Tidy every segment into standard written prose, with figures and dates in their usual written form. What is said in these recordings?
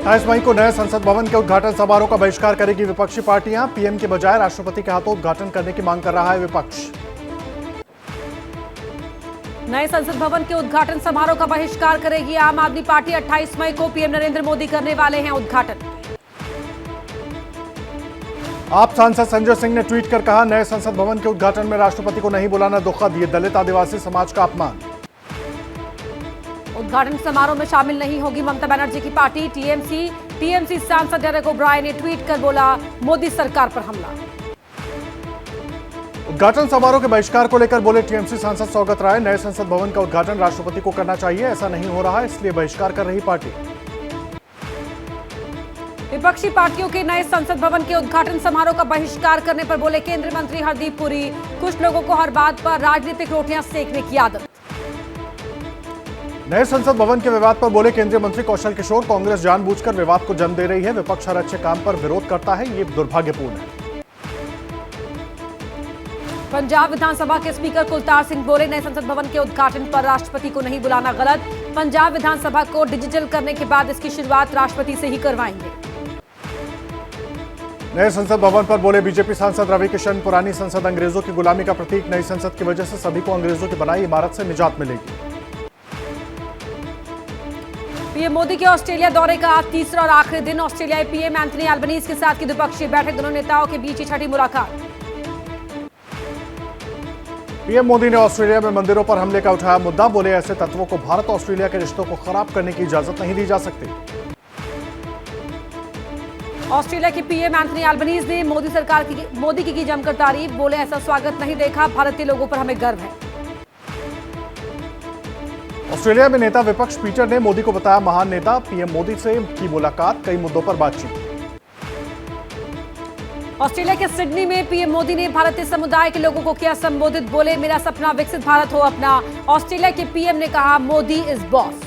28 मई को नए संसद भवन के उद्घाटन समारोह का बहिष्कार करेगी विपक्षी पार्टियां। पीएम के बजाय राष्ट्रपति के हाथों उद्घाटन करने की मांग कर रहा है विपक्ष। नए संसद भवन के उद्घाटन समारोह का बहिष्कार करेगी आम आदमी पार्टी। 28 मई को पीएम नरेंद्र मोदी करने वाले हैं उद्घाटन। आप सांसद संजय सिंह ने ट्वीट कर कहा, नए संसद भवन के उद्घाटन में राष्ट्रपति को नहीं बुलाना दुखद, ये दलित आदिवासी समाज का अपमान। उद्घाटन समारोह में शामिल नहीं होगी ममता बनर्जी की पार्टी। टीएमसी सांसद डेरेक ओब्रायन ने ट्वीट कर बोला, मोदी सरकार पर हमला। उद्घाटन समारोह के बहिष्कार को लेकर बोले टीएमसी सांसद सौगत राय, नए संसद भवन का उद्घाटन राष्ट्रपति को करना चाहिए, ऐसा नहीं हो रहा है, इसलिए बहिष्कार कर रही पार्टी। विपक्षी पार्टियों के नए संसद भवन के उद्घाटन समारोह का बहिष्कार करने पर बोले केंद्रीय मंत्री हरदीप पुरी, कुछ लोगों को हर बात पर राजनीतिक रोटियां सेकने की आदत। नए संसद भवन के विवाद पर बोले केंद्रीय मंत्री कौशल किशोर, कांग्रेस जानबूझकर विवाद को जन्म दे रही है, विपक्ष हर अच्छे काम पर विरोध करता है, ये दुर्भाग्यपूर्ण है। पंजाब विधानसभा के स्पीकर कुलतार सिंह बोले, नए संसद भवन के उद्घाटन पर राष्ट्रपति को नहीं बुलाना गलत। पंजाब विधानसभा को डिजिटल करने के बाद इसकी शुरुआत राष्ट्रपति से ही करवाएंगे। नए संसद भवन पर बोले बीजेपी सांसद रवि किशन, पुरानी संसद अंग्रेजों की गुलामी का प्रतीक, नई संसद की वजह से सभी को अंग्रेजों की बनाई इमारत से निजात मिलेगी। पीएम मोदी के ऑस्ट्रेलिया दौरे का आज तीसरा और आखिरी दिन। ऑस्ट्रेलियाई पीएम एंथनी एल्बनीज के साथ की द्विपक्षीय बैठक, दोनों नेताओं के बीच छठी मुलाकात। पीएम मोदी ने ऑस्ट्रेलिया में मंदिरों पर हमले का उठाया मुद्दा, बोले ऐसे तत्वों को भारत ऑस्ट्रेलिया के रिश्तों को खराब करने की इजाजत नहीं दी जा सकती। ऑस्ट्रेलिया के पीएम एंथनी एल्बनीज ने मोदी की जमकर तारीफ, बोले ऐसा स्वागत नहीं देखा, भारतीय लोगों पर हमें गर्व है। ऑस्ट्रेलिया में नेता विपक्ष पीटर ने मोदी को बताया महान नेता, पीएम मोदी से की मुलाकात, कई मुद्दों पर बातचीत। ऑस्ट्रेलिया के सिडनी में पीएम मोदी ने भारतीय समुदाय के लोगों को किया संबोधित, बोले मेरा सपना विकसित भारत हो अपना। ऑस्ट्रेलिया के पीएम ने कहा, मोदी इज बॉस।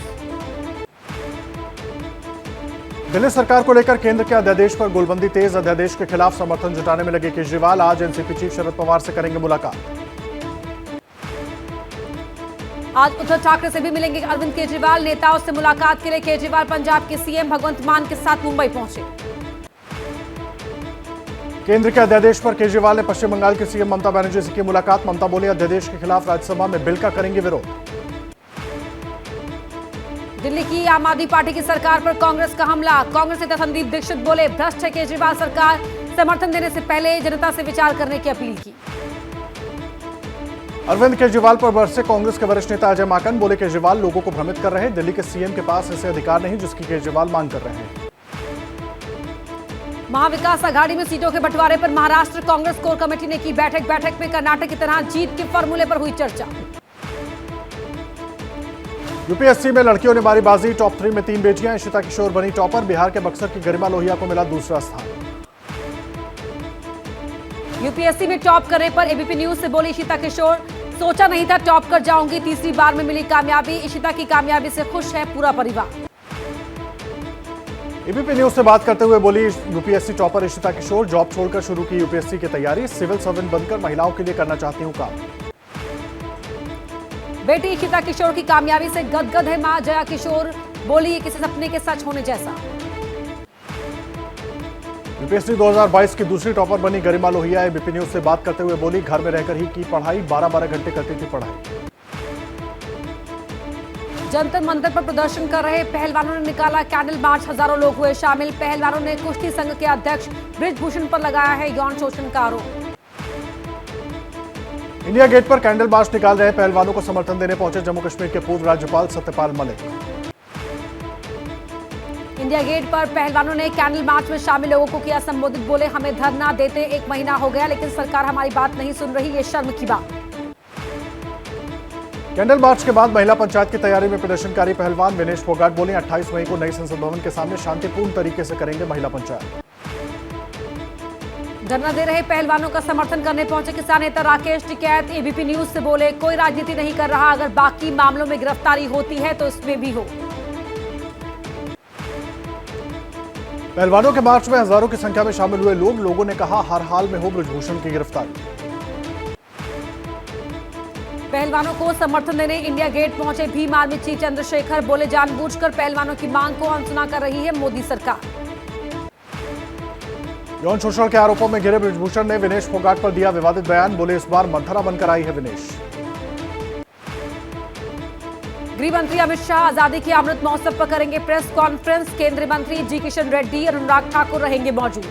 दिल्ली सरकार को लेकर केंद्र के अध्यादेश पर गोलबंदी तेज, अध्यादेश के खिलाफ समर्थन जुटाने में लगे केजरीवाल, आज एनसीपी चीफ शरद पवार से करेंगे मुलाकात। आज उद्धव ठाकरे से भी मिलेंगे अरविंद केजरीवाल, नेताओं से मुलाकात के लिए केजरीवाल पंजाब के सीएम भगवंत मान के साथ मुंबई पहुंचे। केंद्र के अध्यादेश पर केजरीवाल ने पश्चिम बंगाल के सीएम ममता बनर्जी से की मुलाकात, ममता बोली अध्यादेश के खिलाफ राज्यसभा में बिल का करेंगे विरोध। दिल्ली की आम आदमी पार्टी की सरकार पर कांग्रेस का हमला, कांग्रेस नेता संदीप दीक्षित बोले भ्रष्ट है केजरीवाल सरकार, समर्थन देने से पहले जनता से विचार करने की अपील की। अरविंद केजरीवाल पर बरसे कांग्रेस के वरिष्ठ नेता अजय माकन, बोले केजरीवाल लोगों को भ्रमित कर रहे हैं, दिल्ली के सीएम के पास ऐसे अधिकार नहीं जिसकी केजरीवाल मांग कर रहे हैं। महाविकास आघाड़ी में सीटों के बंटवारे पर महाराष्ट्र कांग्रेस कोर कमेटी ने की बैठक में कर्नाटक की तरह जीत के फॉर्मूले पर हुई चर्चा। यूपीएससी में लड़कियों ने मारी बाजी, टॉप 3 में 3 बेटियां, इशिता किशोर बनी टॉपर, बिहार के बक्सर की गरिमा लोहिया को मिला दूसरा स्थान। यूपीएससी में टॉप करने पर एबीपी न्यूज से बोली इशिता किशोर, सोचा नहीं था टॉप कर जाऊंगी, तीसरी बार में मिली कामयाबी, इशिता की कामयाबी से खुश है पूरा परिवार। एबीपी न्यूज से बात करते हुए बोली यूपीएससी टॉपर इशिता किशोर, जॉब छोड़कर शुरू की यूपीएससी की तैयारी, सिविल सर्वेंट बनकर महिलाओं के लिए करना चाहती हूं काम। बेटी इशिता किशोर की कामयाबी से गदगद है मां जया किशोर, बोली ये किसी सपने के सच होने जैसा। यूपीएससी 2022 की दूसरी टॉपर बनी गरिमा लोहिया एबीपी न्यूज से बात करते हुए बोली घर में रहकर ही की पढ़ाई, 12-12 घंटे करती थी पढ़ाई। जंतर मंतर पर प्रदर्शन कर रहे पहलवानों ने निकाला कैंडल मार्च, हजारों लोग हुए शामिल। पहलवानों ने कुश्ती संघ के अध्यक्ष बृजभूषण पर लगाया है यौन शोषण का आरोप। इंडिया गेट पर कैंडल मार्च निकाल रहे पहलवानों को समर्थन देने पहुंचे जम्मू कश्मीर के पूर्व राज्यपाल सत्यपाल मलिक। इंडिया गेट पर पहलवानों ने कैंडल मार्च में शामिल लोगों को किया संबोधित, बोले हमें धरना देते 1 महीना हो गया लेकिन सरकार हमारी बात नहीं सुन रही, ये शर्म की बात। कैंडल मार्च के बाद महिला पंचायत की तैयारी में प्रदर्शनकारी पहलवान विनेश फोगाट बोले 28 मई को नई संसद भवन के सामने शांतिपूर्ण तरीके से करेंगे महिला पंचायत। धरना दे रहे पहलवानों का समर्थन करने पहुंचे किसान नेता राकेश टिकैत, एबीपी न्यूज से बोले कोई राजनीति नहीं कर रहा, अगर बाकी मामलों में गिरफ्तारी होती है तो इसमें भी हो। पहलवानों के मार्च में हजारों की संख्या में शामिल हुए लोगों ने कहा हर हाल में हो बृजभूषण की गिरफ्तारी। पहलवानों को समर्थन देने इंडिया गेट पहुंचे भीम आर्मी चीफ चंद्रशेखर, बोले जानबूझकर पहलवानों की मांग को अनसुना कर रही है मोदी सरकार। यौन शोषण के आरोपों में घिरे बृजभूषण ने विनेश फोगाट पर दिया विवादित बयान, बोले इस बार मंथरा बनकर आई है विनेश। गृह मंत्री अमित शाह आजादी के अमृत महोत्सव पर करेंगे प्रेस कॉन्फ्रेंस, केंद्रीय मंत्री जी किशन रेड्डी और अनुराग ठाकुर रहेंगे मौजूद।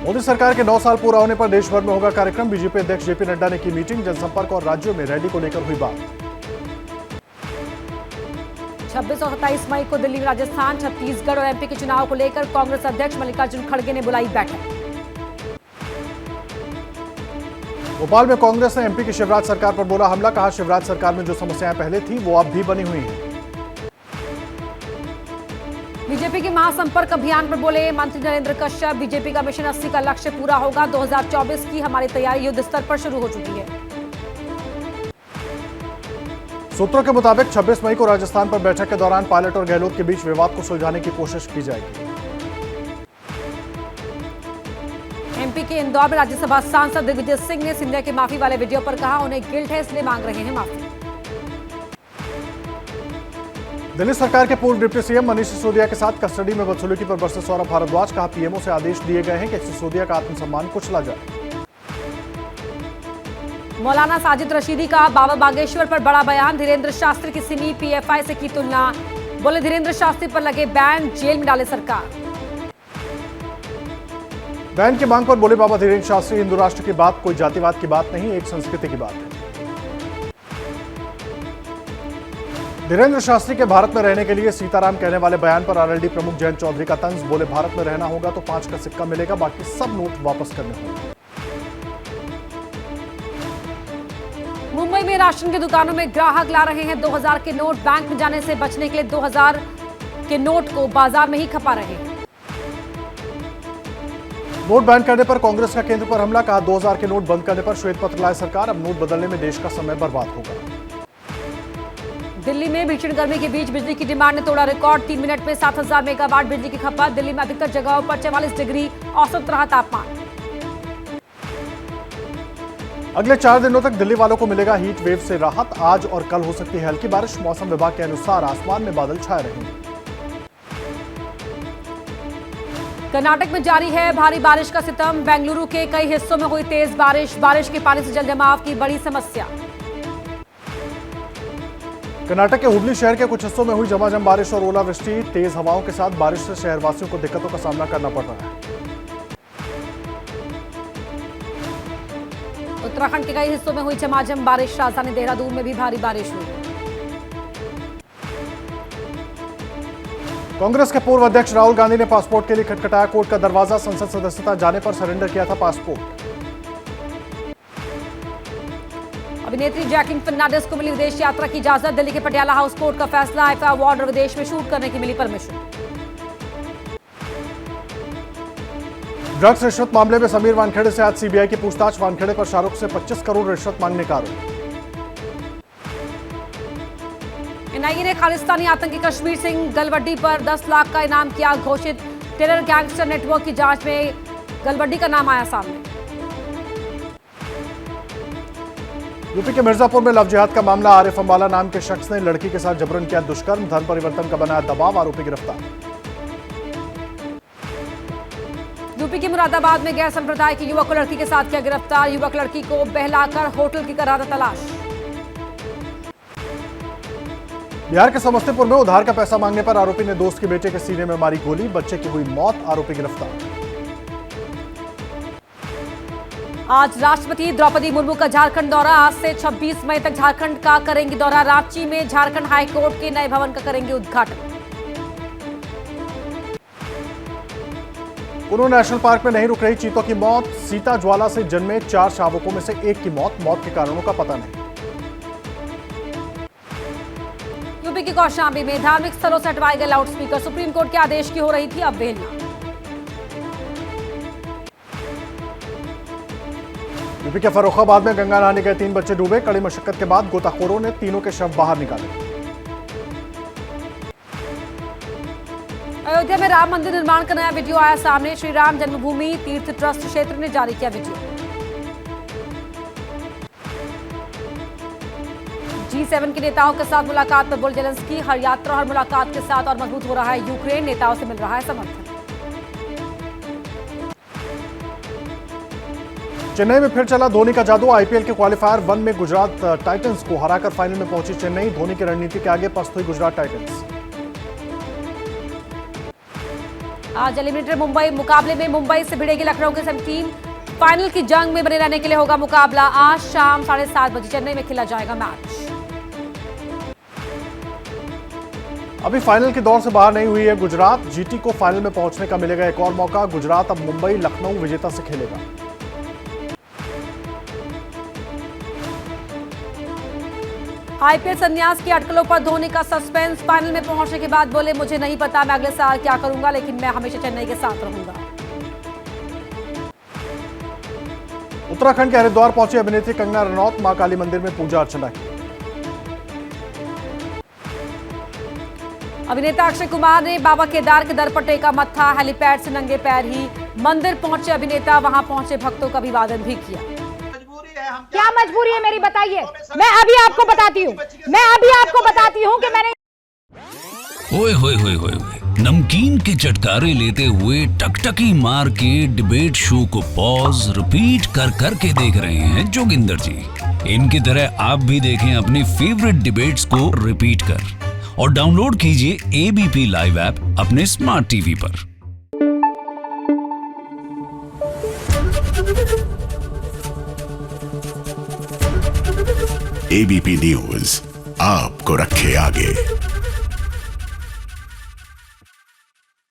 मोदी सरकार के 9 साल पूरा होने पर देश भर में होगा कार्यक्रम, बीजेपी अध्यक्ष जेपी नड्डा ने की मीटिंग, जनसंपर्क और राज्यों में रैली को लेकर हुई बात। 26 और 27 मई को दिल्ली, राजस्थान, छत्तीसगढ़ और एमपी के चुनाव को लेकर कांग्रेस अध्यक्ष मल्लिकार्जुन खड़गे ने बुलाई बैठक। भोपाल में कांग्रेस ने एमपी की शिवराज सरकार पर बोला हमला, कहा शिवराज सरकार में जो समस्याएं पहले थी वो अब भी बनी हुई हैं। बीजेपी के महासंपर्क अभियान पर बोले मंत्री नरेंद्र कश्यप, बीजेपी का मिशन 80 का लक्ष्य पूरा होगा, 2024 की हमारी तैयारी युद्ध स्तर पर शुरू हो चुकी है। सूत्रों के मुताबिक 26 मई को राजस्थान पर बैठक के दौरान पायलट और गहलोत के बीच विवाद को सुलझाने की कोशिश की जाएगी। एमपी के इंदौर में राज्यसभा सांसद दिग्विजय सिंह ने सिंधिया के माफी वाले वीडियो पर कहा उन्हें गिल्ट है इसलिए मांग रहे हैं माफी। दिल्ली सरकार के पूर्व डिप्टी सीएम मनीष सिसोदिया के साथ कस्टडी में बदसलूकी पर बरसे सौरभ भारद्वाज, कहा पीएमओ से आदेश दिए गए हैं कि सिसोदिया का आत्मसम्मान कुचला जाए। मौलाना साजिद रशीदी का बाबा बागेश्वर पर बड़ा बयान, धीरेन्द्र शास्त्री की सिमी पीएफआई से की तुलना, बोले धीरेन्द्र शास्त्री पर लगे बैन, जेल में डाले सरकार। बैन की मांग पर बोले बाबा धीरेन्द्र शास्त्री, हिंदू राष्ट्र की बात कोई जातिवाद की बात नहीं, एक संस्कृति की बात है। धीरेन्द्र शास्त्री के भारत में रहने के लिए सीताराम कहने वाले बयान पर आरएलडी प्रमुख जयंत चौधरी का तंज, बोले भारत में रहना होगा तो 5 का सिक्का मिलेगा, बाकी सब नोट वापस करने होंगे। मुंबई में राशन की दुकानों में ग्राहक ला रहे हैं 2000 के नोट, बैंक में जाने से बचने के लिए 2000 के नोट को बाजार में ही खपा रहे हैं। नोट बैन करने पर कांग्रेस का केंद्र पर हमला, कहा 2000 के नोट बंद करने पर श्वेत पत्र लाए सरकार, अब नोट बदलने में देश का समय बर्बाद होगा। दिल्ली में भीषण गर्मी के बीच बिजली की डिमांड ने तोड़ा रिकॉर्ड, 3 मिनट में 7000 मेगावाट बिजली की खपत, दिल्ली में अधिकतर जगहों पर 44 डिग्री औसत रहा तापमान। अगले 4 दिनों तक दिल्ली वालों को मिलेगा हीट वेव से राहत, आज और कल हो सकती है हल्की बारिश, मौसम विभाग के अनुसार आसमान में बादल छाए रहेंगे। कर्नाटक में जारी है भारी बारिश का सितम, बेंगलुरु के कई हिस्सों में हुई तेज बारिश, बारिश के पानी से जल जमाव की बड़ी समस्या। कर्नाटक के हुबली शहर के कुछ हिस्सों में हुई झमाझम बारिश और ओलावृष्टि, तेज हवाओं के साथ बारिश से शहरवासियों को दिक्कतों का सामना करना पड़ रहा है। उत्तराखंड के कई हिस्सों में हुई झमाझम बारिश, राजधानी देहरादून में भी भारी बारिश हुई। कांग्रेस के पूर्व अध्यक्ष राहुल गांधी ने पासपोर्ट के लिए खटखटाया कोर्ट का दरवाजा, संसद सदस्यता जाने पर सरेंडर किया था पासपोर्ट। अभिनेत्री जैकलिन फर्नांडिस को मिली विदेश यात्रा की इजाजत, दिल्ली के पटियाला हाउस कोर्ट का फैसला, आईफा अवार्ड और विदेश में शूट करने की मिली परमिशन। ड्रग्स रिश्वत मामले में समीर वानखेड़े से आज सीबीआई की पूछताछ, वानखेड़े पर शाहरुख से 25 करोड़ रिश्वत मांगने का आरोप। एनआईए ने खालिस्तानी आतंकी कश्मीर सिंह गलवड्डी पर 10 लाख का इनाम किया घोषित, टेरर गैंगस्टर नेटवर्क की जांच में गलवड्डी का नाम आया सामने। यूपी के मिर्जापुर में लव जिहाद का मामला, आरिफ अंबाला नाम के शख्स ने लड़की के साथ जबरन किया दुष्कर्म, धर्म परिवर्तन का बनाया दबाव, आरोपी गिरफ्तार। यूपी के मुरादाबाद में गैर संप्रदाय के युवक को लड़की के साथ किया गिरफ्तार, युवक लड़की को बहलाकर होटल की कर रहा था तलाश। बिहार के समस्तीपुर में उधार का पैसा मांगने पर आरोपी ने दोस्त के बेटे के सीने में मारी गोली, बच्चे की हुई मौत, आरोपी गिरफ्तार। आज राष्ट्रपति द्रौपदी मुर्मू का झारखंड दौरा, आज से 26 मई तक झारखंड का करेंगे दौरा, रांची में झारखंड हाईकोर्ट के नए भवन का करेंगे उद्घाटन। कुल्लू नेशनल पार्क में नहीं रुक रही चीतों की मौत, सीता ज्वाला से जन्मे 4 शावकों में से एक की मौत के कारणों का पता नहीं। यूपी के कौशाम्बी में धार्मिक स्थलों से हटवाए गए लाउडस्पीकर, सुप्रीम कोर्ट के आदेश की हो रही थी अवहेलना। यूपी के फर्रुखाबाद में गंगा नहाने गए 3 बच्चे डूबे, कड़ी मशक्कत के बाद गोताखोरों ने तीनों के शव बाहर निकाले। अयोध्या में राम मंदिर निर्माण का नया वीडियो आया सामने, श्री राम जन्मभूमि तीर्थ ट्रस्ट क्षेत्र ने जारी किया वीडियो। G7 के नेताओं के साथ मुलाकात पर बोले जेलेंस्की, हर यात्रा और मुलाकात के साथ और मजबूत हो रहा है यूक्रेन, नेताओं से मिल रहा है समर्थन। चेन्नई में फिर चला धोनी का जादू। आईपीएल के क्वालिफायर 1 में गुजरात टाइटंस को हराकर फाइनल में पहुंची चेन्नई। धोनी की रणनीति के आगे पस्त हुई गुजरात टाइटंस। आज एलिमिनेटर मुंबई मुकाबले में मुंबई से भिड़ेगी लखनऊ की टीम। फाइनल की जंग में बने रहने के लिए होगा मुकाबला। आज शाम 7:30 बजे चेन्नई में खेला जाएगा मैच। अभी फाइनल की दौड़ से बाहर नहीं हुई है गुजरात। जीटी को फाइनल में पहुंचने का मिलेगा एक और मौका। गुजरात अब मुंबई लखनऊ विजेता से खेलेगा। आईपीएल संन्यास की अटकलों पर धोनी का सस्पेंस। फाइनल में पहुंचने के बाद बोले, मुझे नहीं पता मैं अगले साल क्या करूंगा, लेकिन मैं हमेशा चेन्नई के साथ रहूंगा। उत्तराखंड के हरिद्वार पहुंची अभिनेत्री कंगना रनौत। मां काली मंदिर में पूजा अर्चना की। अभिनेता अक्षय कुमार ने बाबा केदार के दर पर टेका मत्था। हेलीपैड से नंगे पैर ही मंदिर पहुंचे अभिनेता। वहां पहुंचे भक्तों का अभिवादन भी किया। क्या मजबूरी है मेरी, बताइए। मैं अभी आपको बताती हूँ कि मैंने ओए होए होए होए होए। नमकीन के चटकारे लेते हुए टकटकी मार के डिबेट शो को पॉज रिपीट कर करके देख रहे हैं जोगिंदर जी। इनकी तरह आप भी देखें अपनी फेवरेट डिबेट्स को रिपीट कर और डाउनलोड कीजिए एबीपी लाइव ऐप अपने स्मार्ट टीवी पर। एबीपी न्यूज आपको रखे आगे।